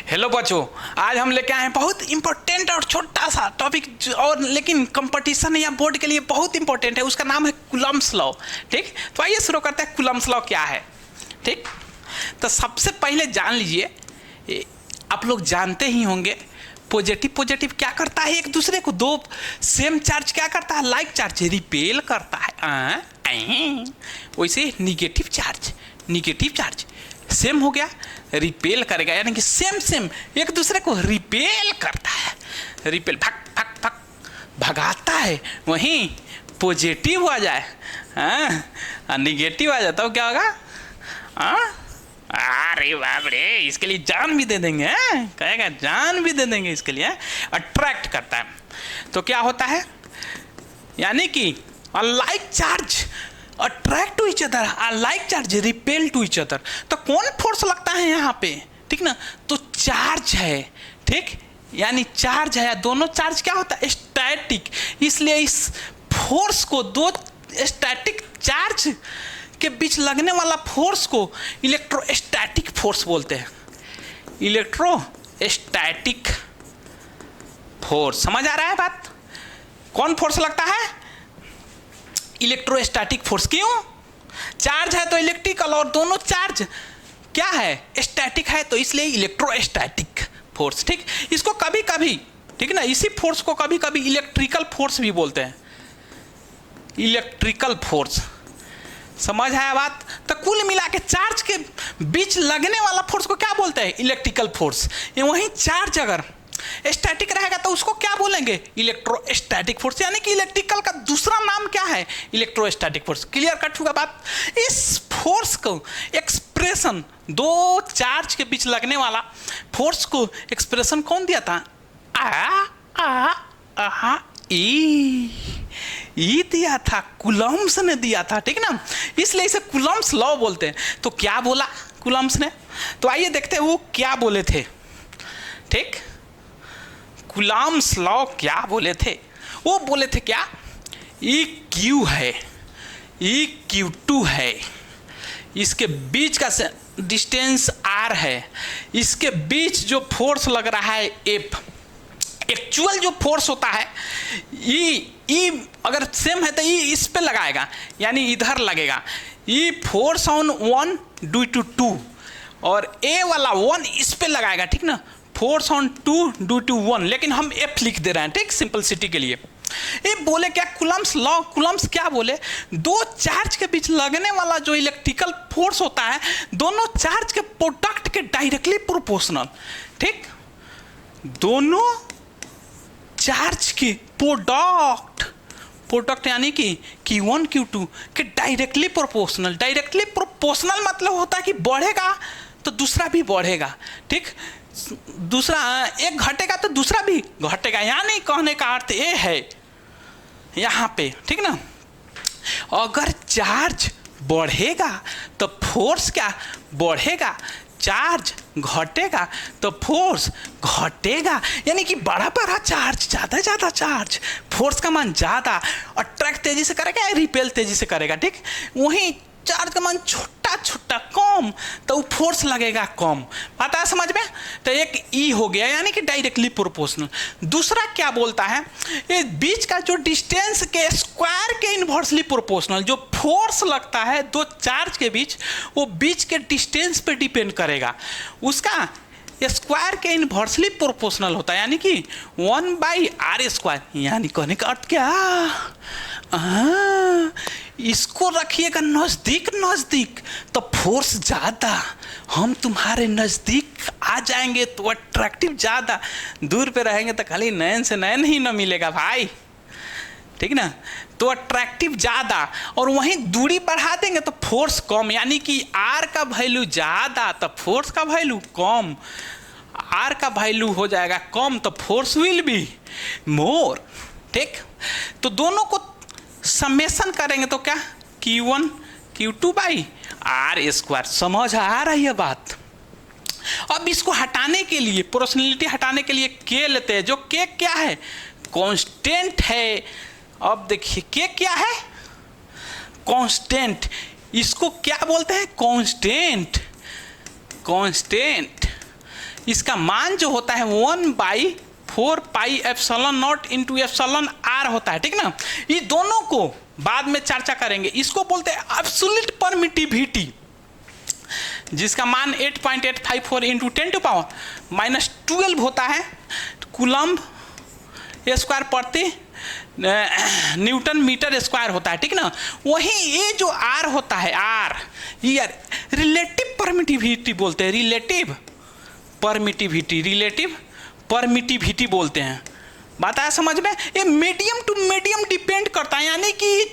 Hello बच्चों, आज हम लेके आए हैं बहुत इंपॉर्टेंट और छोटा सा टॉपिक और लेकिन कंपटीशन या बोर्ड के लिए बहुत इंपॉर्टेंट है। उसका नाम है कूलम्ब्स लॉ। ठीक, तो आइए शुरू करते हैं। कूलम्ब्स लॉ क्या है? ठीक, तो सबसे पहले जान लीजिए, आप लोग जानते ही होंगे पॉजिटिव पॉजिटिव क्या करता है, एक दूसरे को दो सेम चार्ज क्या करता है, लाइक चार्ज रिपेल करता है। वैसे निगेटिव चार्ज सेम हो गया, रिपेल करेगा, यानी कि सेम एक दूसरे को रिपेल करता है, रिपेल भग भगाता है। वहीं पॉजिटिव आ जाए निगेटिव आ जाता है तो क्या होगा? अरे बाप रे, इसके लिए जान भी दे देंगे, कहेगा जान भी दे देंगे इसके लिए। अट्रैक्ट करता है तो क्या होता है, यानी कि like charge attract to each other, like charge repel to each other. तो कौन फोर्स लगता है यहाँ पे? ठीक ना, तो चार्ज है। ठीक, यानी चार्ज है, दोनों चार्ज क्या होता है? स्टैटिक। इसलिए इस फोर्स को, दो स्टैटिक चार्ज के बीच लगने वाला फोर्स को इलेक्ट्रोस्टैटिक फोर्स बोलते हैं। इलेक्ट्रोस्टैटिक फोर्स, समझ आ रहा है बात? कौन फोर्स लगता है? Electrostatic force. क्यों? चार्ज है तो इलेक्ट्रिकल, और दोनों चार्ज क्या है? स्टैटिक है, तो इसलिए इलेक्ट्रोस्टैटिक फोर्स। ठीक, इसको कभी कभी, ठीक ना, इसी फोर्स को कभी कभी इलेक्ट्रिकल फोर्स भी बोलते हैं। इलेक्ट्रिकल फोर्स, समझ आया बात? तो कुल मिला के चार्ज के बीच लगने वाला फोर्स को क्या बोलते हैं? Electrical force. वहीं चार्ज अगर स्टैटिक रहेगा तो उसको क्या बोलेंगे? Electrostatic force. यानी कि इलेक्ट्रिकल का दूसरा नाम क्या है? Electrostatic force. क्लियर कट हुआ बात? इस फोर्स को एक्सप्रेशन, दो चार्ज के बीच लगने वाला फोर्स को एक्सप्रेशन कौन दिया था? ई दिया था, कूलम्ब्स ने दिया था। ठीक ना, इसलिए इसे कूलम्ब्स लॉ बोलते हैं। तो क्या बोला कूलम्ब्स ने? तो आइए देखते हैं वो क्या बोले थे। ठीक, कूलम्ब्स लॉ क्या बोले थे? वो बोले थे क्या? ई क्यू है, ई क्यू टू है, इसके बीच का डिस्टेंस आर है, इसके बीच जो फोर्स लग रहा है एफ, एक्चुअल जो फोर्स होता है ई अगर सेम है तो ई इस पे लगाएगा, यानी इधर लगेगा। E force on 1 due to 2, और ए वाला 1 इस पे लगाएगा। ठीक ना, फोर्स ऑन 2 ड्यू टू 1, लेकिन हम एफ लिख दे रहे हैं। ठीक, सिंपलिसिटी के लिए। ये बोले क्या? Coulomb's law. कूलम्ब्स क्या बोले? दो चार्ज के बीच लगने वाला जो इलेक्ट्रिकल फोर्स होता है, दोनों चार्ज के प्रोडक्ट के डायरेक्टली प्रोपोर्शनल। ठीक, दोनों चार्ज के प्रोडक्ट यानी कि Q1 Q2 के डायरेक्टली प्रोपोर्शनल। डायरेक्टली प्रोपोर्शनल मतलब होता है कि बढ़ेगा तो दूसरा भी बढ़ेगा। ठीक, दूसरा एक घटेगा तो दूसरा भी घटेगा, यानी कहने का अर्थ ये है यहाँ पे। ठीक ना, अगर चार्ज बढ़ेगा तो फोर्स क्या बढ़ेगा, चार्ज घटेगा तो फोर्स घटेगा। यानी कि बड़ा बड़ा चार्ज, ज़्यादा चार्ज, फोर्स का मान ज़्यादा, अट्रैक्ट तेजी से करेगा, रिपेल तेजी से करेगा। ठीक, वहीं चार्ज का मान छोटा कम तो फोर्स लगेगा कम। आता है समझ में? तो एक ई हो गया, यानी कि डायरेक्टली प्रोपोर्शनल। दूसरा क्या बोलता है? ये बीच का जो डिस्टेंस के स्क्वायर के इन्वर्सली प्रोपोर्शनल। जो फोर्स लगता है दो चार्ज के बीच, वो बीच के डिस्टेंस पे डिपेंड करेगा, उसका स्क्वायर के इन्वर्सली प्रोपोर्शनल होता है, यानी कि 1/r²। यानी कहने का अर्थ क्या? इसको रखिएगा नजदीक तो फोर्स ज़्यादा, हम तुम्हारे नज़दीक आ जाएंगे तो अट्रैक्टिव ज़्यादा, दूर पे रहेंगे तो खाली नयन से नयन ही न मिलेगा भाई। ठीक ना, तो अट्रैक्टिव ज़्यादा, और वहीं दूरी बढ़ा देंगे तो फोर्स कम, यानी कि आर का वैल्यू ज़्यादा तो फोर्स का वैल्यू कम। आर का वैल्यू हो जाएगा कम तो फोर्स विल बी मोर। ठीक, तो दोनों को समेशन करेंगे तो क्या? Q1 Q2/r²। समझ आ रही है बात? अब इसको हटाने के लिए, प्रोपोर्शनलिटी हटाने के लिए के लेते हैं, जो के क्या है? कांस्टेंट है। अब देखिए के क्या है? कांस्टेंट। इसको क्या बोलते हैं? कांस्टेंट। इसका मान जो होता है 1/4 pi epsilon naught into epsilon r होता है, ठीक ना। ये दोनों को बाद में चर्चा करेंगे। इसको बोलते हैं एब्सोल्यूट परमिटिविटी, जिसका मान 8.854 इंटू 10⁻⁻12 होता है कूलम्ब स्क्वायर प्रति न्यूटन मीटर स्क्वायर होता है, ठीक ना। वहीं ये जो आर होता है, आर ये रिलेटिव परमिटिविटी बोलते हैं, रिलेटिव परमिटिविटी बोलते हैं। बात आया समझ में। ये मीडियम टू मीडियम डिपेंड करता है, यानी कि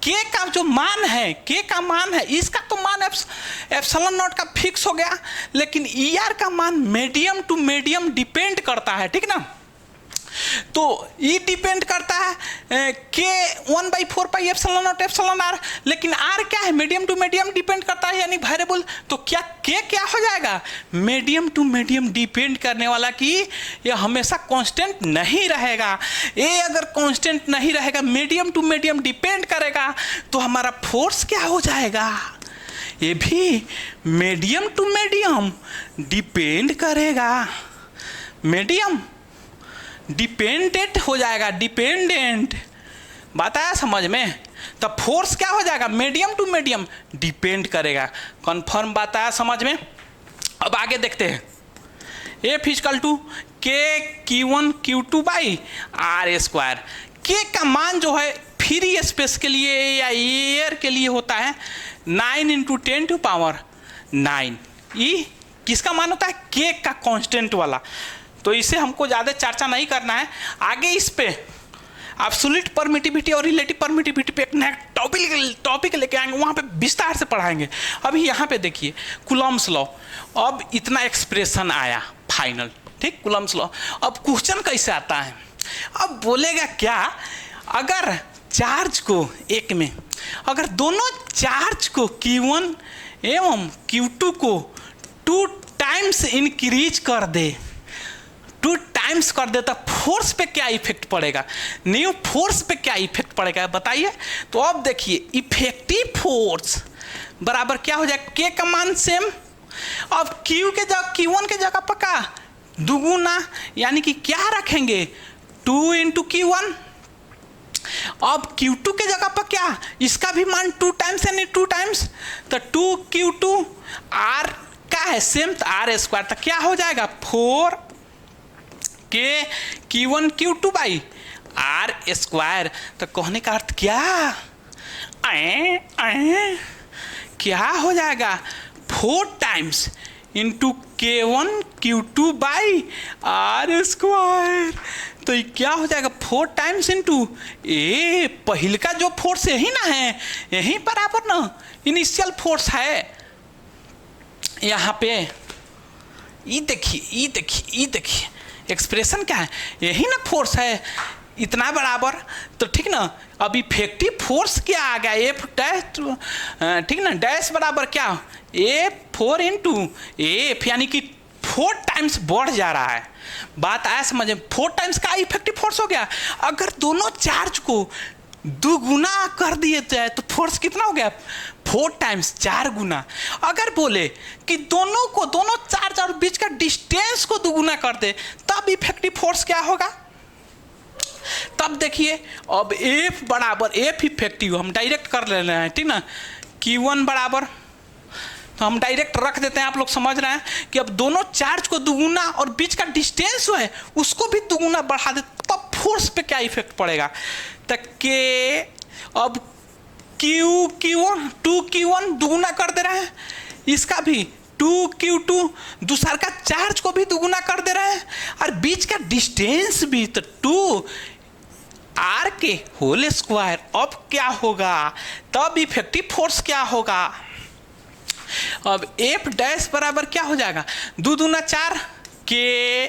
के का जो मान है, के का मान है, इसका तो मान एप्सिलॉन नॉट का फिक्स हो गया, लेकिन ई आर का मान मीडियम टू मीडियम डिपेंड करता है, ठीक ना। तो ई डिपेंड करता है के 1/4 pi epsilon naught epsilon r, लेकिन आर क्या है, मीडियम टू मीडियम डिपेंड करता है यानी वेरिएबल। तो क्या के क्या हो जाएगा, मीडियम टू मीडियम डिपेंड करने वाला कि यह हमेशा कांस्टेंट नहीं रहेगा। ये अगर कांस्टेंट नहीं रहेगा, मीडियम टू मीडियम डिपेंड करेगा, तो हमारा फोर्स क्या हो जाएगा, ये भी मीडियम टू मीडियम डिपेंड करेगा, मीडियम डिपेंडेंट हो जाएगा, डिपेंडेंट। बात आया समझ में। तो फोर्स क्या हो जाएगा, मीडियम टू मीडियम डिपेंड करेगा। कन्फर्म बात आया समझ में। अब आगे देखते हैं। F इक्वल टू के Q1 Q2 by r square. के का मान जो है फ्री स्पेस के लिए या एयर के लिए होता है 9 × 10⁻⁹। ये किसका मान होता है, के का कांस्टेंट वाला। तो इसे हमको ज़्यादा चर्चा नहीं करना है। आगे इस पे एब्सोल्यूट परमिटिविटी और रिलेटिव परमिटिविटी पे एक नया टॉपिक लेके आएंगे, वहाँ पे विस्तार से पढ़ाएंगे। अभी यहाँ पे देखिए कूलम्ब्स लॉ। अब इतना एक्सप्रेशन आया फाइनल, ठीक, कूलम्ब्स लॉ। अब क्वेश्चन कैसे आता है, अब बोलेगा क्या, अगर चार्ज को एक में, अगर दोनों चार्ज को Q1 एवं Q2 को 2 टाइम्स इंक्रीज कर दे, 2 टाइम्स कर दे, तो फोर्स पे क्या इफेक्ट पड़ेगा, न्यू फोर्स पे क्या इफेक्ट पड़ेगा बताइए। तो अब देखिए इफेक्टिव फोर्स बराबर क्या हो जाएगा, के का मान सेम, अब क्यू के जगह Q1 के जगह पर का दुगुना, यानी कि क्या रखेंगे 2 × Q1। अब Q2 के जगह पर क्या, इसका भी मान 2 टाइम्स यानी 2 टाइम्स, तो 2Q2 आर का है सेम, तो आर स्क्वायर, तो क्या हो जाएगा 4 के Q1 Q2 by r square. तो कहने का अर्थ क्या, क्या हो जाएगा 4 times into K1 Q2 by r square. तो ये क्या हो जाएगा 4 टाइम्स इंटू ए पहल का जो फोर्स यही ना है, यही बराबर ना इनिशियल फोर्स है यहाँ पे। ये देखिए एक्सप्रेशन क्या है, यही ना फोर्स है इतना बराबर। तो ठीक ना, अब इफेक्टिव फोर्स क्या आ गया, एफ डैश, ठीक ना, डैश बराबर क्या, F4 × एफ, यानी कि 4 टाइम्स बढ़ जा रहा है। बात आया समझ में, 4 टाइम्स का इफेक्टिव फोर्स हो गया। अगर दोनों चार्ज को दुगुना कर दिए जाए तो फोर्स कितना हो गया, 4 टाइम्स, 4 गुना। अगर बोले कि दोनों चार्ज और बीच का डिस्टेंस को दुगुना कर दे, तब इफेक्टिव फोर्स क्या होगा। तब देखिए अब F बराबर, F इफेक्टिव हम डायरेक्ट कर ले रहे हैं, ठीक ना, Q1 बराबर, तो हम डायरेक्ट रख देते हैं, आप लोग समझ रहे हैं कि अब दोनों चार्ज को दुगुना और बीच का डिस्टेंस जो है उसको भी दुगुना बढ़ा दे, तब फोर्स पे क्या इफेक्ट पड़ेगा। तो के अब Q1 2Q1 दुगुना कर दे रहे हैं, इसका भी 2Q2 दूसरा का चार्ज को भी दुगुना कर दे रहे हैं, और बीच का डिस्टेंस भी, तो 2R के होल स्क्वायर। अब क्या होगा, तब इफेक्टिव फोर्स क्या होगा। अब F डैश बराबर क्या हो जाएगा, 2 दूना 4 के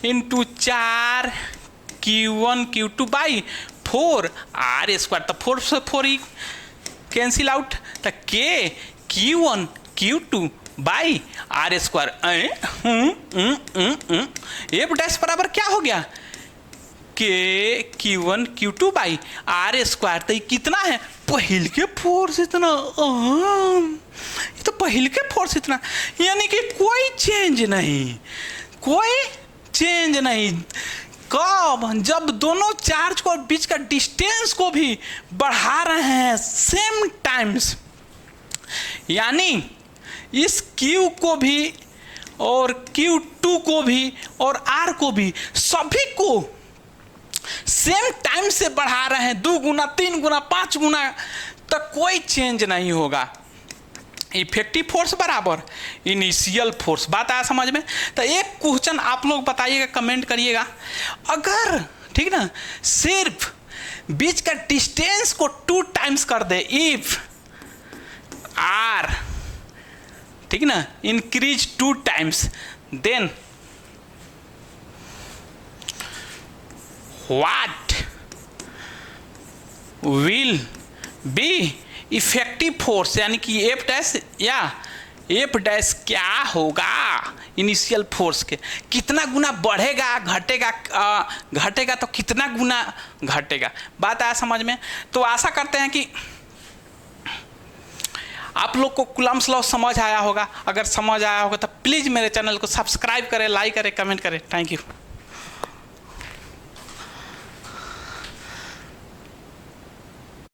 into 4 Q1 Q2 by 4 are square. तो 4 से 4 ही कैंसिल आउट, तो k Q1 Q2 by r square. F dash बराबर क्या हो गया, के Q1 Q2 by r square. तो ये कितना है, पहल के फोर्स इतना, ये तो पहल के फोर्स इतना, यानी कि कोई चेंज नहीं। कोई चेंज नहीं। कब? जब दोनों चार्ज को बीच का डिस्टेंस को भी बढ़ा रहे हैं सेम टाइम्स, यानी इस Q को भी और Q2 को भी और R को भी, सभी को सेम टाइम से बढ़ा रहे हैं, 2 गुना 3 गुना 5 गुना, तक कोई चेंज नहीं होगा। इफेक्टिव फोर्स बराबर इनिशियल फोर्स। बात आया समझ में? तो एक क्वेश्चन आप लोग बताइएगा, कमेंट करिएगा, अगर ठीक ना सिर्फ बीच का डिस्टेंस को 2 टाइम्स कर दे, इफ आर ठीक ना increase 2 times, then what will be effective force, यानी कि एफ डैश या एफ डैश क्या होगा इनिशियल फोर्स के, कितना गुना बढ़ेगा घटेगा, घटेगा तो कितना गुना घटेगा। बात आया समझ में? तो आशा करते हैं कि आप लोग को कूलम्ब्स लॉ समझ आया होगा। अगर समझ आया होगा तो प्लीज़ मेरे चैनल को सब्सक्राइब करें, लाइक करें, कमेंट करें। Thank you.